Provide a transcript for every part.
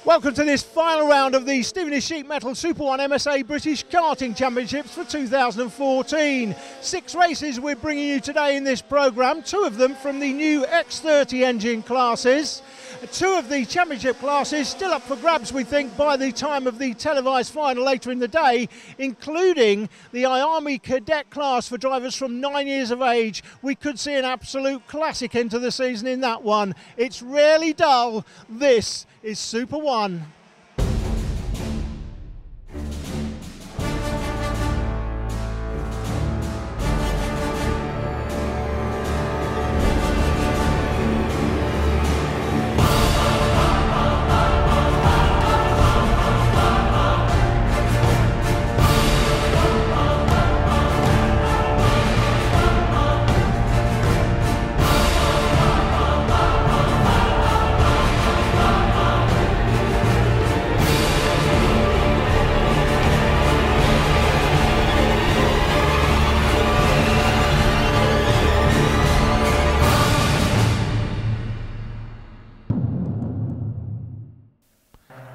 Welcome to this final round of the Stevenage Sheet Metal Super 1 MSA British Karting Championships for 2014. 6 races we're bringing you today in this programme, 2 of them from the new X30 engine classes. 2 of the championship classes still up for grabs, we think, by the time of the televised final later in the day, including the Army Cadet class for drivers from 9 years of age. We could see an absolute classic end to the season in that one. It's rarely dull. This is Super 1.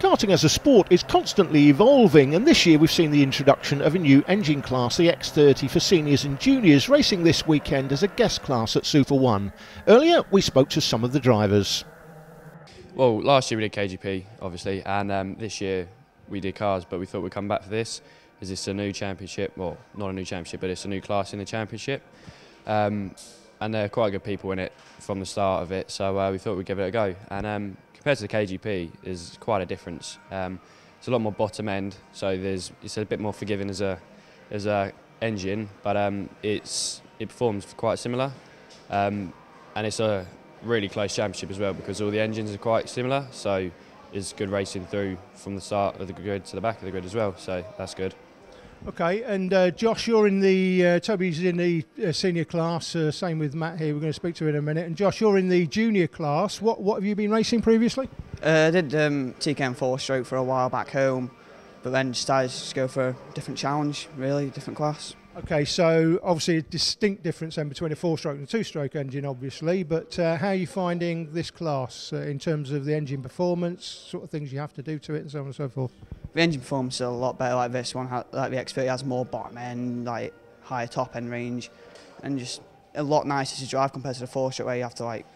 Karting as a sport is constantly evolving, and this year we've seen the introduction of a new engine class, the X30 for seniors and juniors, racing this weekend as a guest class at Super 1. Earlier we spoke to some of the drivers. Well, last year we did KGP, obviously, and this year we did cars, but we thought we'd come back for this. Is this a new championship? Well, not a new championship, but it's a new class in the championship. And there are quite good people in it from the start of it, so we thought we'd give it a go. And compared to the KGP, there's quite a difference. It's a lot more bottom end, so it's a bit more forgiving as a engine, but it performs quite similar, and it's a really close championship as well because all the engines are quite similar. So it's good racing through from the start of the grid to the back of the grid as well. So that's good. Okay, and Josh, you're in the, Toby's in the senior class, same with Matt here, we're going to speak to in a minute. And Josh, you're in the junior class. What have you been racing previously? I did TKM 4-stroke for a while back home, but then decided to just go for a different challenge, really, different class. Okay, so obviously a distinct difference then between a 4-stroke and a 2-stroke engine, obviously, but how are you finding this class in terms of the engine performance, sort of things you have to do to it and so on and so forth? The engine performance is a lot better. Like this one, like the X30 has more bottom end, like higher top end range, and just a lot nicer to drive compared to the 4-stroke where you have to like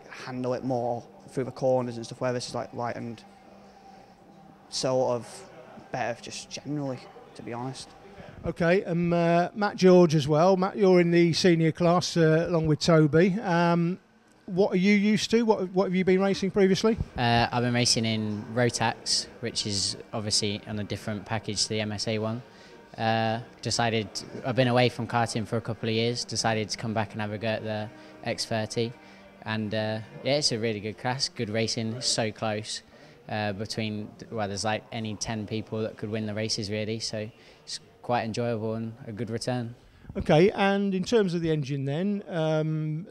handle it more through the corners and stuff. Where this is like light and sort of better just generally, to be honest. Okay, and Matt George as well. Matt, you're in the senior class along with Toby. What are you used to? What have you been racing previously? I've been racing in Rotax, which is obviously on a different package to the MSA one. I've been away from karting for a couple of years, decided to come back and have a go at the X30. And yeah, it's a really good class, good racing, it's so close between, well, there's like any 10 people that could win the races really, so it's quite enjoyable and a good return. Okay, and in terms of the engine then,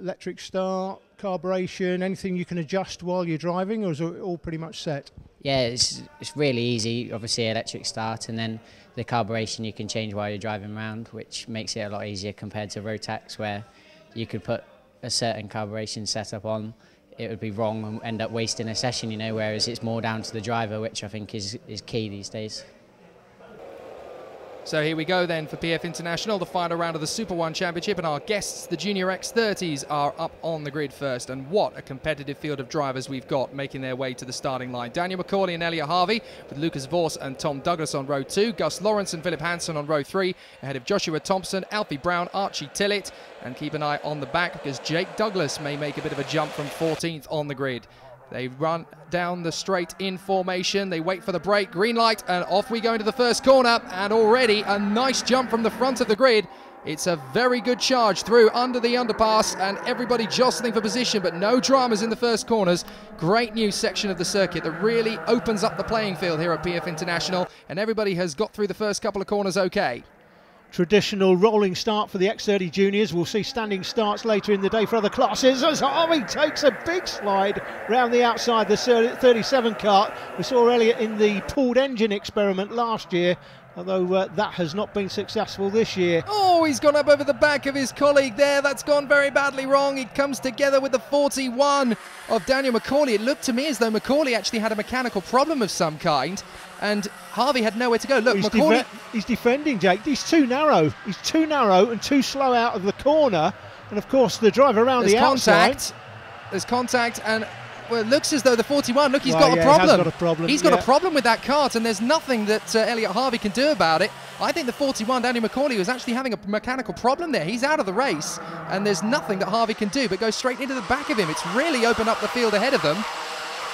electric start, carburation, anything you can adjust while you're driving, or is it all pretty much set? Yeah, it's really easy, obviously electric start, and then the carburation you can change while you're driving around, which makes it a lot easier compared to Rotax where you could put a certain carburation setup on, it would be wrong and end up wasting a session, you know, whereas it's more down to the driver, which I think is key these days. So here we go then for PF International, the final round of the Super 1 Championship, and our guests, the Junior X30s, are up on the grid first. And what a competitive field of drivers we've got making their way to the starting line. Daniel McCauley and Elliot Harvey, with Lucas Voss and Tom Douglas on row 2, Gus Lawrence and Philip Hansen on row 3, ahead of Joshua Thompson, Alfie Brown, Archie Tillett, and keep an eye on the back because Jake Douglas may make a bit of a jump from 14th on the grid. They run down the straight in formation. They wait for the break. Green light, and off we go into the first corner. And already a nice jump from the front of the grid. It's a very good charge through under the underpass, and everybody jostling for position, but no dramas in the first corners. Great new section of the circuit that really opens up the playing field here at PF International, and everybody has got through the first couple of corners okay. Traditional rolling start for the X30 juniors. We'll see standing starts later in the day for other classes as Harvey takes a big slide round the outside the 37 kart. We saw Elliot in the pulled engine experiment last year. although that has not been successful this year. Oh, he's gone up over the back of his colleague there. That's gone very badly wrong. He comes together with the 41 of Daniel McCauley. It looked to me as though McCauley actually had a mechanical problem of some kind, and Harvey had nowhere to go. Look, McCauley... He's defending, Jake. He's too narrow. He's too narrow and too slow out of the corner. And, of course, the driver around the outside... There's contact, and... Well, it looks as though the 41, look, he's got a problem. He has got a problem. He's got a problem with that kart, and there's nothing that Elliot Harvey can do about it. I think the 41, Daniel McCauley, was actually having a mechanical problem there. He's out of the race, and there's nothing that Harvey can do but go straight into the back of him. It's really opened up the field ahead of them.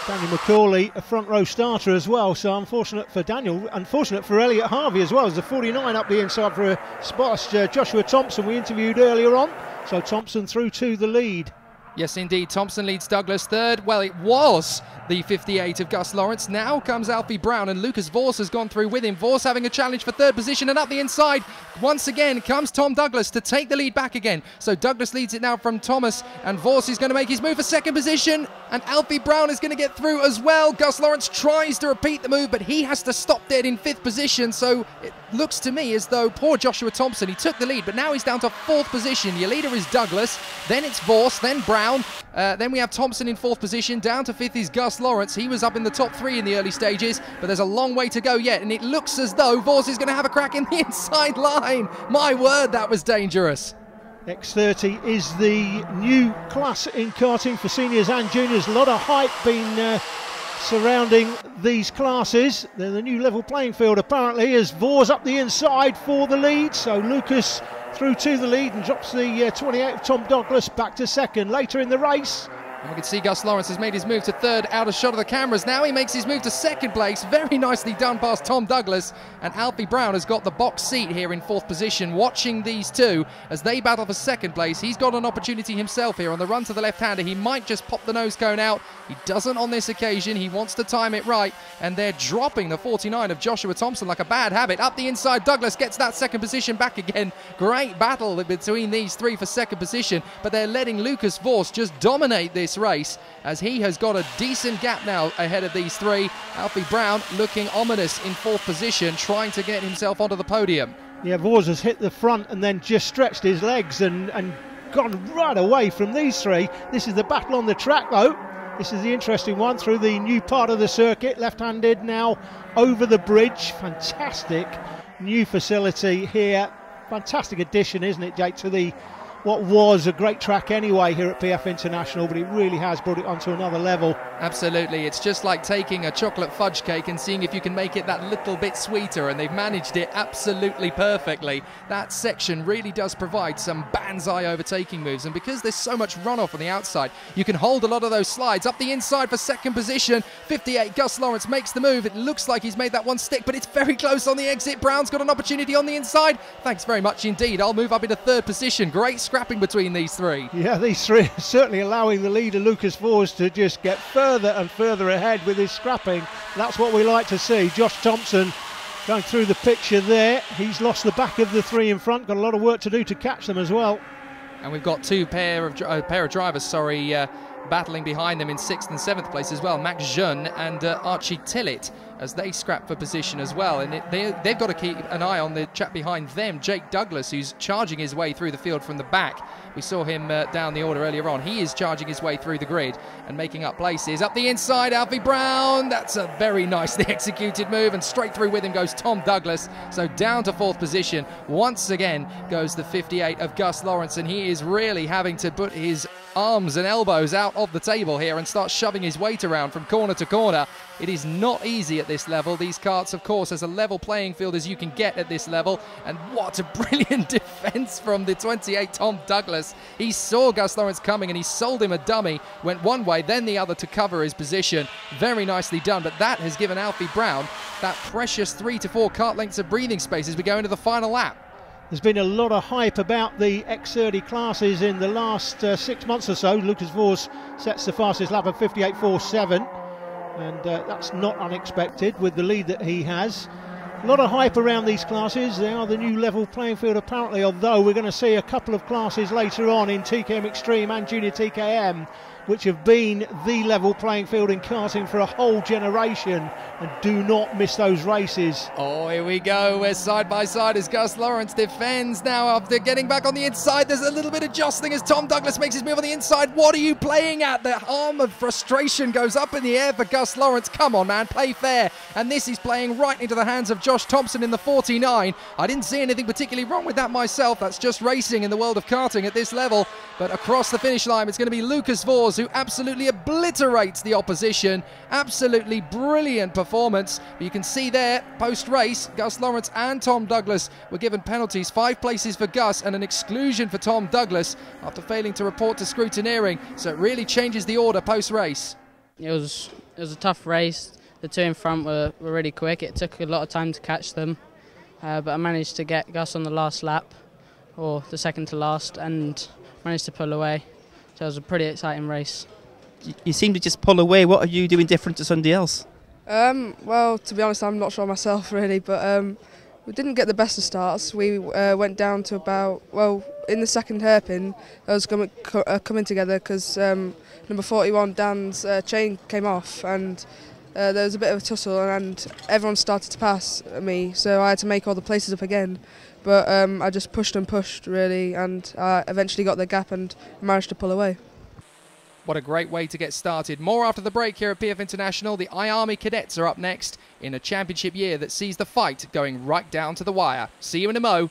Daniel McCauley, a front row starter as well, so unfortunate for Daniel, unfortunate for Elliot Harvey as well. There's a 49 up the inside for a spot. Joshua Thompson we interviewed earlier on, so Thompson through to the lead. Yes, indeed. Thompson leads Douglas third. Well, it was the 58 of Gus Lawrence. Now comes Alfie Brown, and Lucas Vos has gone through with him. Vos having a challenge for third position, and up the inside, once again, comes Tom Douglas to take the lead back again. So Douglas leads it now from Thomas, and Vos is going to make his move for second position, and Alfie Brown is going to get through as well. Gus Lawrence tries to repeat the move, but he has to stop dead in fifth position. So it looks to me as though poor Joshua Thompson, he took the lead, but now he's down to fourth position. Your leader is Douglas, then it's Vos, then Brown, then we have Thompson in fourth position. Down to fifth is Gus Lawrence. He was up in the top three in the early stages, but there's a long way to go yet, and it looks as though Vos is going to have a crack in the inside line. My word, that was dangerous. X30 is the new class in karting for seniors and juniors. A lot of hype been surrounding these classes. They're the new level playing field apparently, as Vos up the inside for the lead. So Lucas through to the lead and drops the 28 of Tom Douglas back to second. Later in the race, and we can see Gus Lawrence has made his move to third, out of shot of the cameras. Now he makes his move to second place. Very nicely done past Tom Douglas. And Alfie Brown has got the box seat here in fourth position, watching these two as they battle for second place. He's got an opportunity himself here on the run to the left-hander. He might just pop the nose cone out. He doesn't on this occasion. He wants to time it right. And they're dropping the 49 of Joshua Thompson like a bad habit. Up the inside, Douglas gets that second position back again. Great battle between these three for second position. But they're letting Lucas Vos just dominate this race, as he has got a decent gap now ahead of these three. Alfie Brown looking ominous in fourth position, trying to get himself onto the podium. Yeah, Vos has hit the front and then just stretched his legs and gone right away from these three. This is the battle on the track though. This is the interesting one through the new part of the circuit. Left-handed now over the bridge. Fantastic new facility here. Fantastic addition, isn't it, Jake, to the what was a great track anyway here at PF International, but it really has brought it onto another level. Absolutely, it's just like taking a chocolate fudge cake and seeing if you can make it that little bit sweeter, and they've managed it absolutely perfectly. That section really does provide some banzai overtaking moves, and because there's so much runoff on the outside, you can hold a lot of those slides. Up the inside for second position, 58, Gus Lawrence makes the move. It looks like he's made that one stick, but it's very close on the exit. Brown's got an opportunity on the inside. Thanks very much indeed. I'll move up into third position. Great scrapping between these three. Yeah, these three are certainly allowing the leader Lucas Vos to just get further and further ahead with his scrapping. That's what we like to see. Josh Thompson going through the picture there. He's lost the back of the three in front. Got a lot of work to do to catch them as well. And we've got two pair of drivers, battling behind them in 6th and 7th place as well. Max Jeune and Archie Tillett, as they scrap for position as well. And they've got to keep an eye on the chap behind them, Jake Douglas, who's charging his way through the field from the back. We saw him down the order earlier on. He is charging his way through the grid and making up places. Up the inside, Alfie Brown. That's a very nicely executed move, and straight through with him goes Tom Douglas. So down to 4th position. Once again goes the 58 of Gus Lawrence, and he is really having to put his arms and elbows out of the table here and start shoving his weight around from corner to corner. It is not easy at this level. These karts, of course, as a level playing field as you can get at this level. And what a brilliant defense from the 28 Tom Douglas. He saw Gus Lawrence coming and he sold him a dummy, went one way then the other to cover his position. Very nicely done, but that has given Alfie Brown that precious 3 to 4 kart lengths of breathing space as we go into the final lap. There's been a lot of hype about the X30 classes in the last 6 months or so. Lucas Vos sets the fastest lap of 58.47, and that's not unexpected with the lead that he has. A lot of hype around these classes. They are the new level playing field apparently, although we're going to see a couple of classes later on in TKM Extreme and Junior TKM which have been the level playing field in karting for a whole generation, and do not miss those races. Oh, here we go. We're side by side as Gus Lawrence defends now after getting back on the inside. There's a little bit of jostling as Tom Douglas makes his move on the inside. What are you playing at? The arm of frustration goes up in the air for Gus Lawrence. Come on, man, play fair. And this is playing right into the hands of Josh Thompson in the 49. I didn't see anything particularly wrong with that myself. That's just racing in the world of karting at this level. But across the finish line, it's going to be Lucas Vors who absolutely obliterates the opposition. Absolutely brilliant performance. But you can see there, post-race, Gus Lawrence and Tom Douglas were given penalties. 5 places for Gus and an exclusion for Tom Douglas after failing to report to scrutineering. So it really changes the order post-race. It was a tough race. The two in front were really quick. It took a lot of time to catch them. But I managed to get Gus on the last lap, or the second to last, and managed to pull away. So it was a pretty exciting race. You seem to just pull away. What are you doing different to somebody else? Well, to be honest, I'm not sure myself really, but we didn't get the best of starts. We went down to about, well, in the second hairpin, I was coming together because number 41, Dan's chain came off, and there was a bit of a tussle, and everyone started to pass me, so I had to make all the places up again. But I just pushed and pushed, really, and I eventually got the gap and managed to pull away. What a great way to get started. More after the break here at PF International. The I-Army Cadets are up next in a championship year that sees the fight going right down to the wire. See you in a mo.